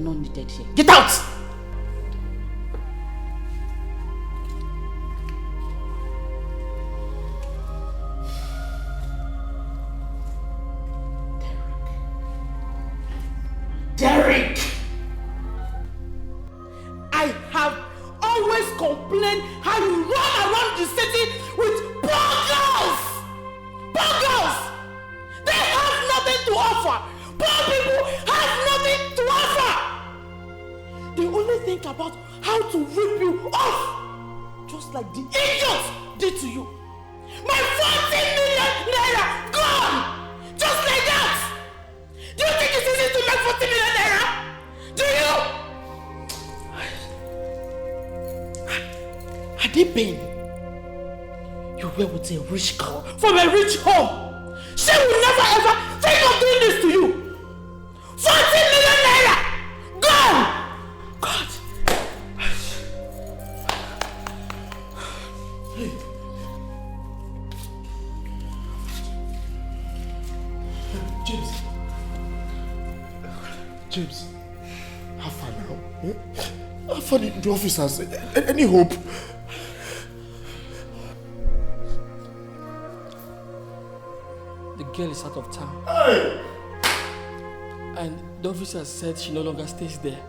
not needed here. Get out! Derek! I have always complained how you run around the city with poor girls! Poor girls! They have nothing to offer! Poor people have nothing to offer! They only think about how to rip you off! Just like the idiots did to you! My 40 million naira gone! Just like that! Do you think it's easy to make 40 million naira? Do you? Had they been? You were with a rich girl from a rich home. She will never ever think of doing this to you. 40 million naira! Gone! God! Hey. James, how far now? How far the officers? Any hope? The girl is out of town. Hey! And the officer said she no longer stays there.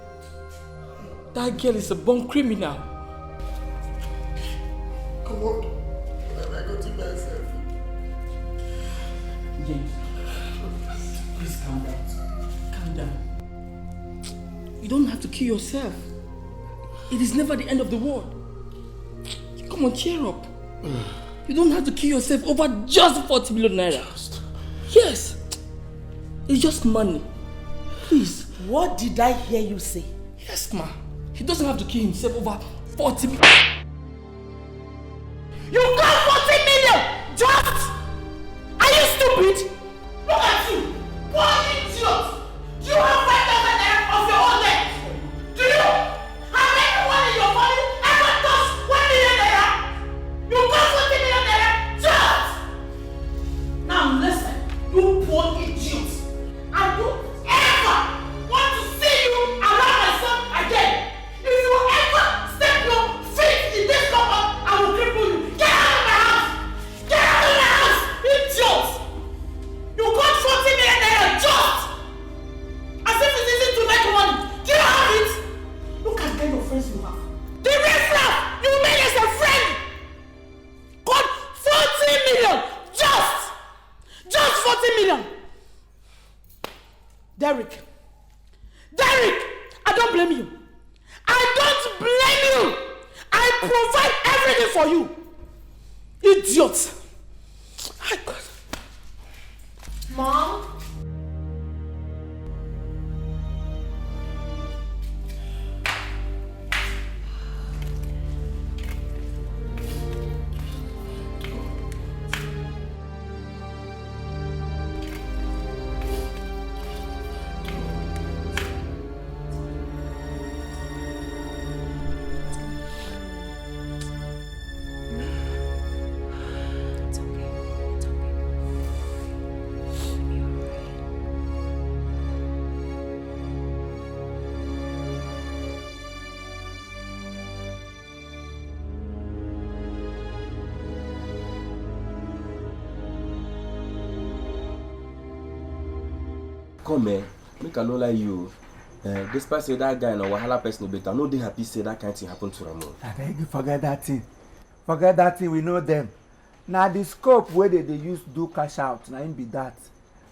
That girl is a born criminal. Come on. Where am I going to myself? James, please calm down. Calm down. You don't have to kill yourself. It is never the end of the world. Come on, cheer up. You don't have to kill yourself over just 40 million naira. Yes. It's just money. Please. What did I hear you say? Yes, ma. He doesn't have to kill himself over 40 million. You got 40 million! Just! Are you stupid? Look at you! What idiot! Do you have 5,000 naira of your own leg? Do you? Have anyone in your family ever touched 1 million naira? You got 40 million naira! Just! Now listen, you poor idiot! I don't ever want to see you around my son again! If you ever step your feet in this compound, I will cripple you! Get out of my house! Get out of my house! Idiot! You got 40 million naira just! As if it's easy to make money! Do you have it? Look at the kind of friends you have. The riffraff you made as a friend! Got 40 million! Just 40 million! Derek, I don't blame you. I don't blame you. I provide everything for you. Idiot. Mom? Come here, make I no lie you. Despite say that guy and a wahala person better, no dey happy say that kind of thing happen to Ramon. I beg you forget that thing. Forget that thing, we know them. Now the scope where they use do cash out, now him be that.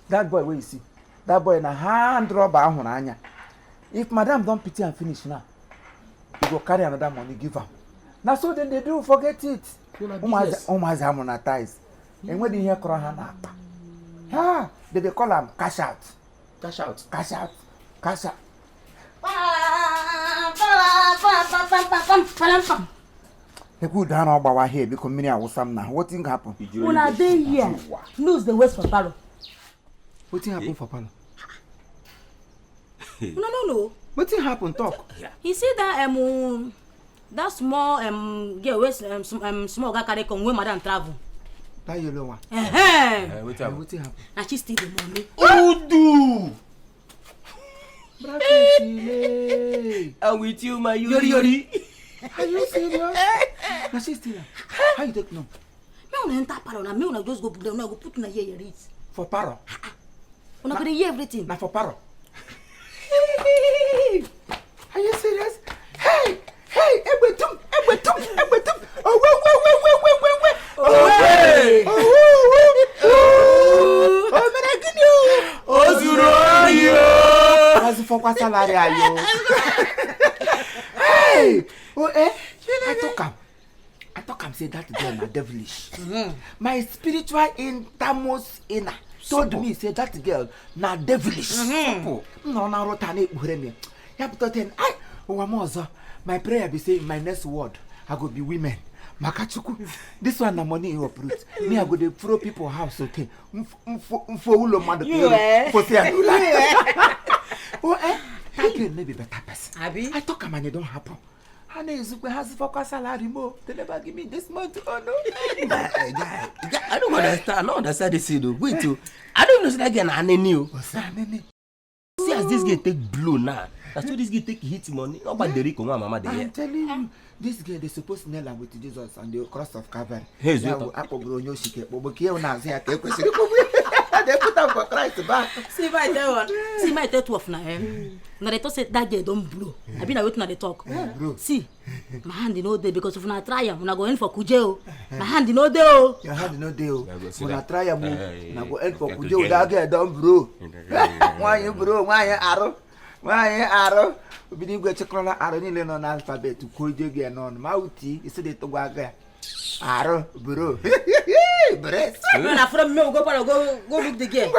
That boy where you see, that boy na hand robber ahunanya. If madam don't pity and finish now, you go carry another money, give am. Now so then they do forget it. Umazi harmonize. And when they hear Korahana, ah, they call them cash out. Cash out. Cash out. Cash out. They put down all our here because many are some now. What thing happen? When I dey here, lose the waste for Paro. What thing happen for Palo? No. What thing happen? Talk. He said that that small girl wey small guy carry come when madam travel. That yellow one. What thing happen? And she steal the money. Oh, do. I'm with you, my yori yori. Are you serious? Na she still. How you take no? Me una enter parlor na me una just go put them, go put na here it. For paro. Una go dey hear everything. Na for paro. Are you serious? Hey, egbetum. Oh, wait. Oh, menegini. Ozuro yo. As for what salary are you? Hey, I talk am say that girl na devilish. My spiritual innermost inner told me say that girl na devilish. No na rota na ekpure me. Ya put ten ai owa mo ozo. My prayer be say in my next word I go be women. Makachuku. This one na money you uproot. Me I go dey throw people house okay. Mfo ulo madu. For say oh that girl may be better person. Abi? I talk am and it don't happen. And Ezukwe has for salary more. They never give me this month. Oh no. Guy, I don't understand this though. Wait till I don't know that girl Aneni. See as this girl take blow now. That's why this girl take hit money. Not about the Rico, mama. I'm telling you, this girl they supposed to nail her with Jesus on the cross of Calvary. Hey, They put her for Christ back. See my tell one. See my tell 12 na na they talk say that girl don't blow. I been wait na they talk. Bro. See, my hand in no day because if na try am, una go in for kuje. My hand in no day oh. Your hand no deal. When I try a move, I go end for Kujo. That girl don't bro. Why you bro? Why you arrow? We didn't go check on arrow in on alphabet to Kujo get on Mauti. You said it to Waga. Arrow, bro. Breast. When I from me go look the girl.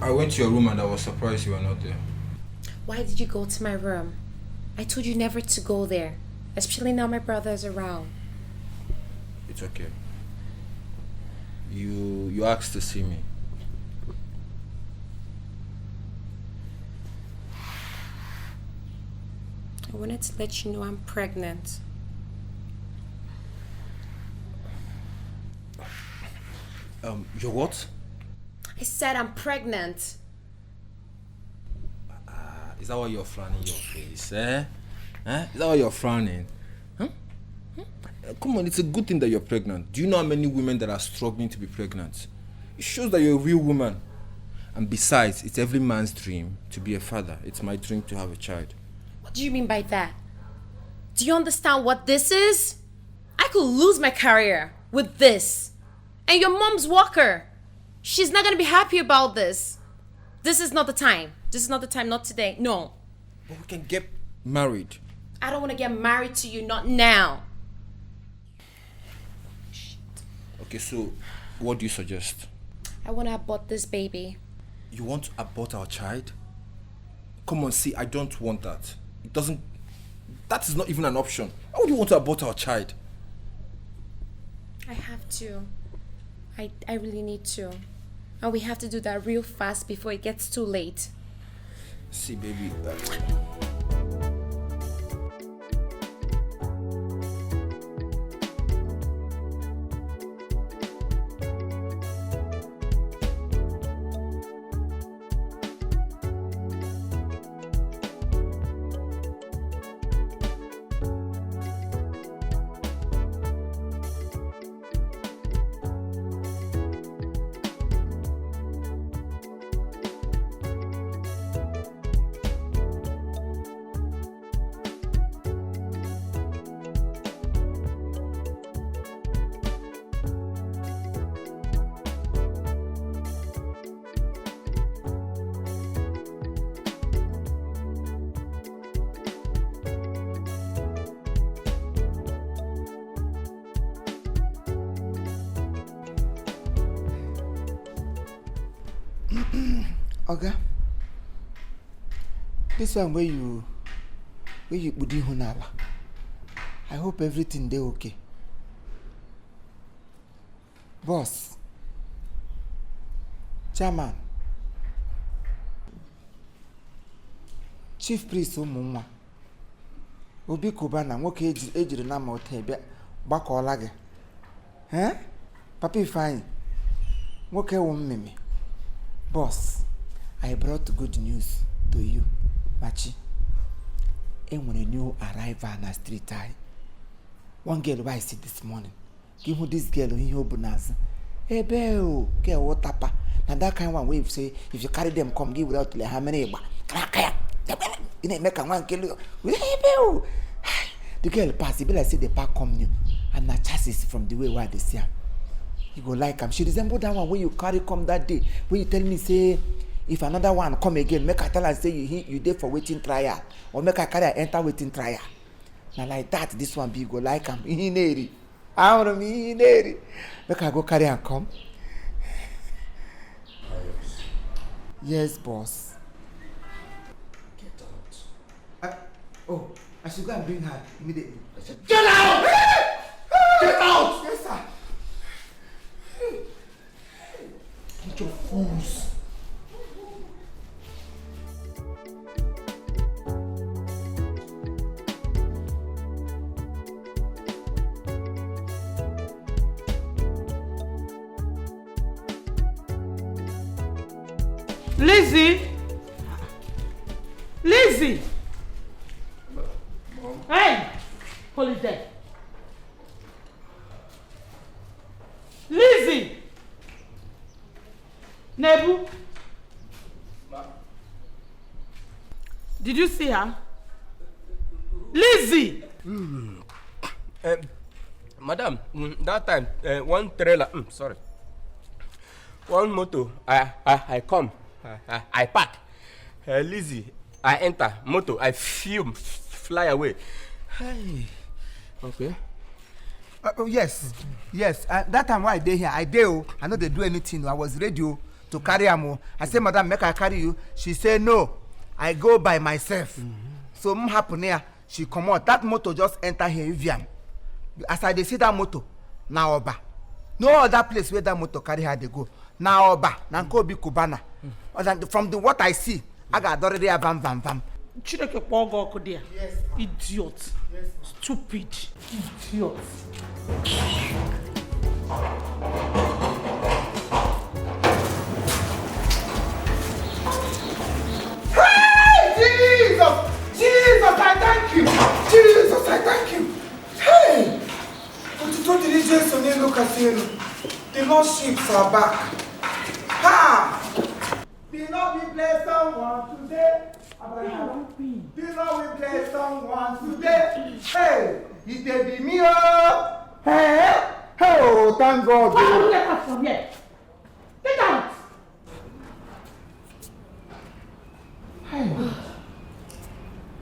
I went to your room and I was surprised you were not there. Why did you go to my room? I told you never to go there, especially now my brother is around. It's okay. You asked to see me. I wanted to let you know I'm pregnant. You're what? I said I'm pregnant. Is that why you're frowning your face, eh? Is that why you're frowning? Huh? Come on, it's a good thing that you're pregnant. Do you know how many women that are struggling to be pregnant? It shows that you're a real woman. And besides, it's every man's dream to be a father. It's my dream to have a child. What do you mean by that? Do you understand what this is? I could lose my career with this. And your mom's walker. She's not gonna be happy about this. This is not the time. This is not the time, not today. No. But we can get married. I don't want to get married to you, not now. Okay, so what do you suggest? I want to abort this baby. You want to abort our child? Come on, see, I don't want that. That is not even an option. How would you want to abort our child? I have to. I really need to. And we have to do that real fast before it gets too late. See, baby. Oga, this one where you put the honala. I hope everything dey okay. Boss, chairman, chief priest ụmụnwa, Obi Kubana nwoke ejiri na ma ote bịa gbakọọla gị. Papa Ifeanyi, nwoke wụ mmemme. Boss, I brought good news to you, Machi. And when a new arrival on the street, one girl I see this morning. Give me this girl in your bonanza. Hey, Bell, get what tapa. Now that kind of one wave say, if you carry them, come give without the hammer. You ain't make a one kill you. Hey, Bell. The girl pass, the bill I see the park come new. And the chassis from the way where they see her. You go like him. She resemble that one when you carry come that day. When you tell me say, if another one come again, make I tell her say you there for waiting trial, or make I carry her enter waiting trial. Now like that, this one be you go like him. Ineri, I want me ineri. Make I go carry and come. Yes, boss. Get out. I should go and bring her immediately. Get out! Get out! Yes, sir. Get your fools. Lizzie! Lizzie! Hey! Hold it there. Lizzie! Nebu? Did you see her? Lizzie! Madam, that time, one trailer, one motor, I come, I park. Lizzie, I enter, motor, I fume, fly away. Hey. Okay. Yes. That time why I dey here, I know they do anything. I was ready to carry am. I say, madam, make I carry you. She say no, I go by myself. So happen here, she come out. That motor just enter here Vivian. As I dey see that motor, na Oba. No other place where that motor carry her they go. Na Oba, na Nkobi Kubana. From what I see, I got already a vam. Chideke Pogo Kodia. Yes. Idiot. Yes. Stupid. Idiot. Hey, Jesus, I thank you. Jesus, I thank you. Hey, but you diligence on the look the Lord ships are back. Ha! Be not be blessed someone today. Be not we bless someone today. Hey, it may be me. Hey, oh, thank God. Why don't you get out from here? Get out! Hey.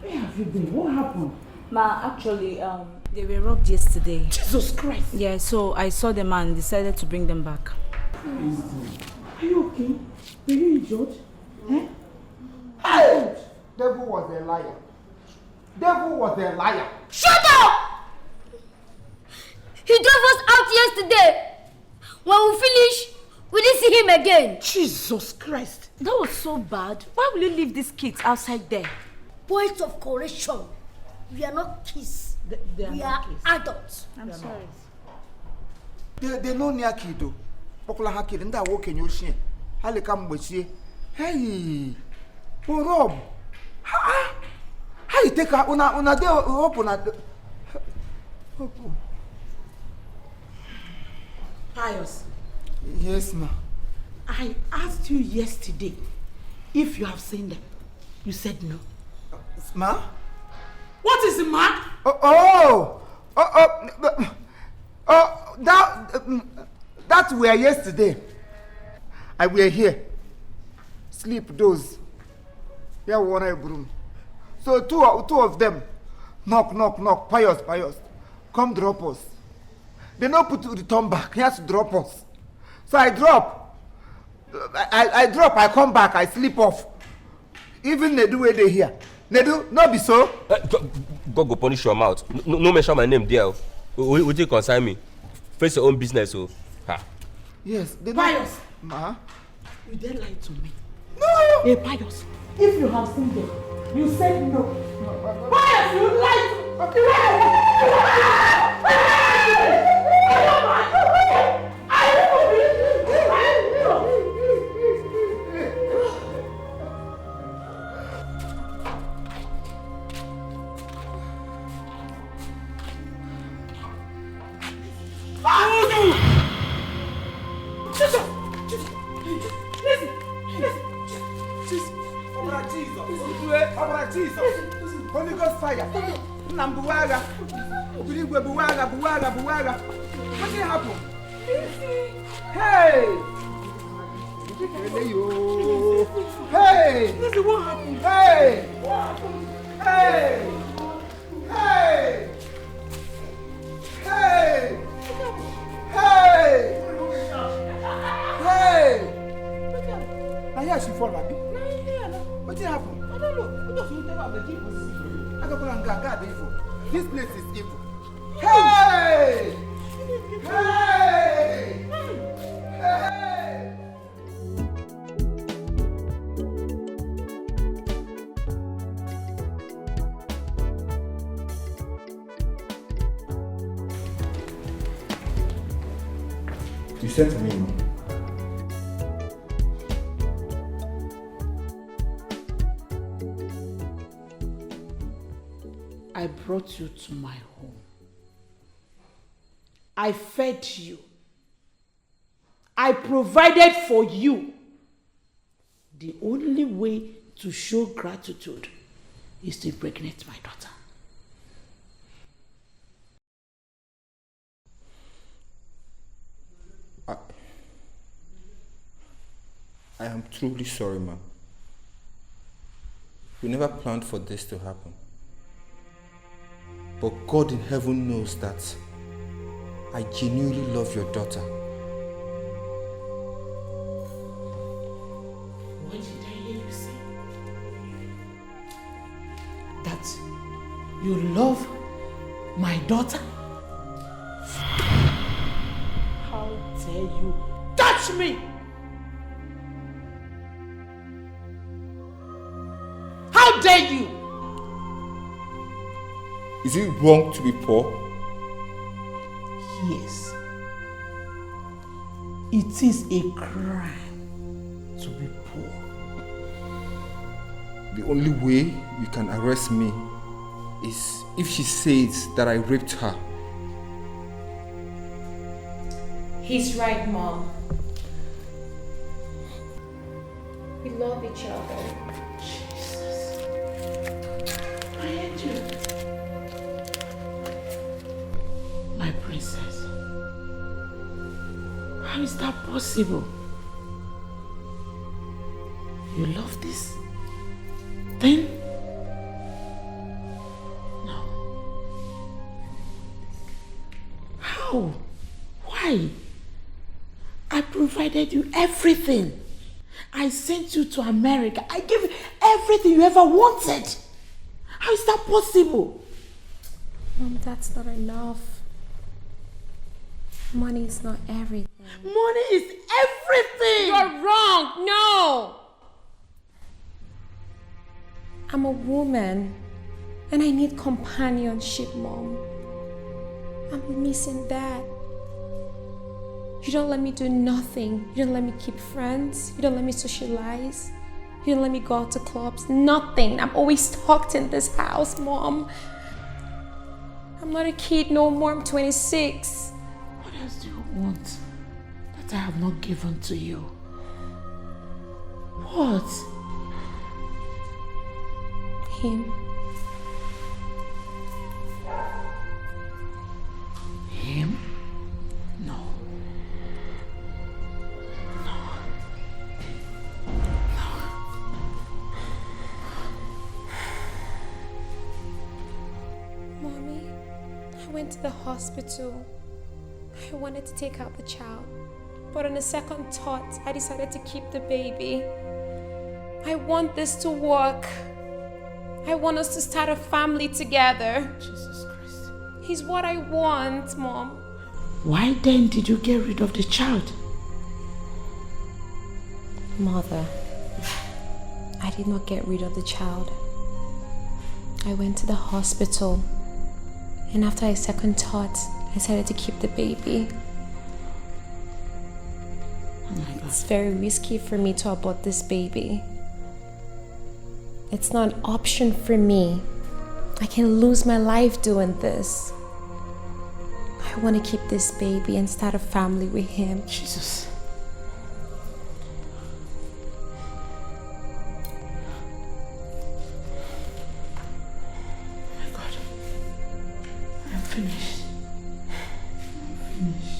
Where have you been? What happened? Ma, actually, they were robbed yesterday. Jesus Christ! Yeah, so I saw them and decided to bring them back. Are you okay? Were you injured? Eh? Hey! Devil was a liar. Devil was a liar. Shut up! He drove us out yesterday. When we finish, we didn't see him again. Jesus Christ! That was so bad. Why will you leave these kids outside there? Point of correction. We are not kids. We are adults. I'm sorry. They know near kiddo. Popular hakid and that walk in your shin. How come with you? Hey, oh Rob. How you take her una day open at the Pius. Yes, ma. I asked you yesterday if you have seen them. You said no. Ma? What is it, ma? That were yesterday. I were here. Sleep doze. Yeah, one room. So two of them knock. Pius. Come drop us. They no put to return back. He has to drop us. So I drop. I come back. I sleep off. Even Nedu where they here. Nedu, no be so. God go punish your mouth. No mention my name there. Would you concern me? Face your own business, oh. Ha. Yes. Pius. Ma? You dare lie to me. No. Hey, Pius. If you have seen them, you said no. Pius, you lied. Jesus. Holy Ghost fire. Nambuwaga. Buwaga. What did happen? Hey! Hey! This is what happened. Hey! What happened? Hey! Hey! Hey! Hey! Hey! Now here she fall, Abi. What did happen? I don't know. Because you tell her the jeep was evil. I go and God evil. This place is evil. Hey! Hey! Hey! You said to me, Imo. I brought you to my home. I fed you. I provided for you. The only way to show gratitude is to impregnate my daughter. I am truly sorry, ma'am. We never planned for this to happen. But God in heaven knows that I genuinely love your daughter. You love my daughter? How dare you touch me? How dare you? Is it wrong to be poor? Yes. It is a crime to be poor. The only way you can arrest me is if she says that I raped her. He's right, Mom. We love each other. Jesus. My angel. My princess. How is that possible? You love this thing? No. How? Why? I provided you everything. I sent you to America. I gave you everything you ever wanted. How is that possible? Mom, that's not enough. Money is not everything. Money is everything. You're wrong. No. I'm a woman and I need companionship, Mom. I'm missing that. You don't let me do nothing. You don't let me keep friends. You don't let me socialize. You don't let me go out to clubs. Nothing. I'm always tucked in this house, Mom. I'm not a kid no more. I'm 26. What else do you want that I have not given to you? What? Him. Him? No. Mommy, I went to the hospital. I wanted to take out the child, but on a second thought, I decided to keep the baby. I want this to work. I want us to start a family together. Jesus Christ. He's what I want, Mom. Why then did you get rid of the child? Mother, I did not get rid of the child. I went to the hospital, and after a second thought, I decided to keep the baby. Oh my God. It's very risky for me to abort this baby. It's not an option for me. I can lose my life doing this. I want to keep this baby and start a family with him. Jesus. Oh my God. I'm finished. I'm finished.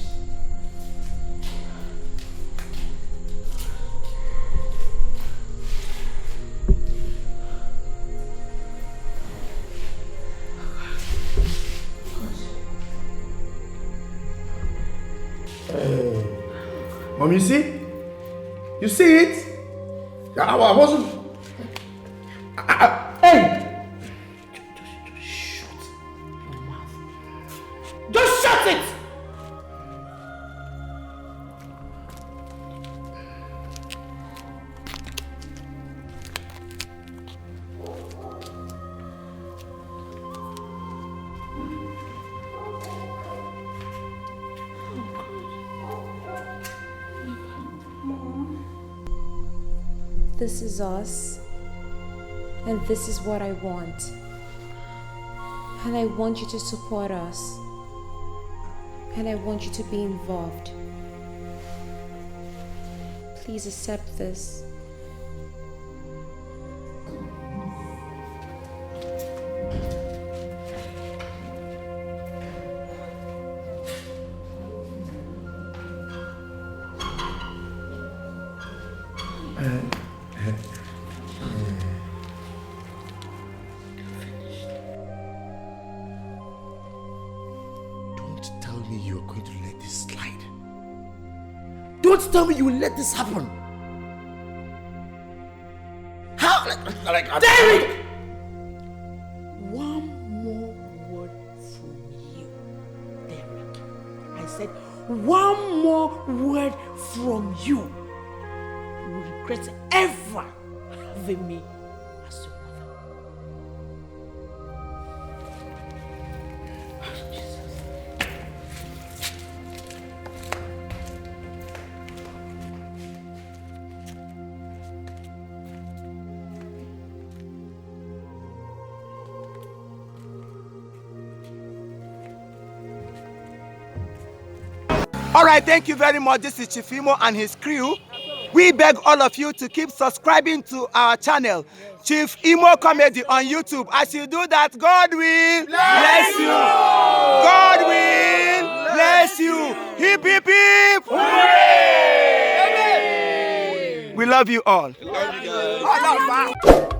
Mom, you see? You see it? I wasn't. Hey! Just shut your mouth. Just shut it! This is us, and this is what I want. And I want you to support us, and I want you to be involved. Please accept this. Don't tell me you're going to let this slide. Don't tell me you will let this happen. How? Like Derek! One more one more word from you, you will regret ever having me as your mother. All right, thank you very much. This is Chief Imo and his crew. We beg all of you to keep subscribing to our channel, Chief Imo Comedy on YouTube. As you do that, God will bless you. God will bless you. Hip, hip, hip. Hooray! We love you all. Love you guys.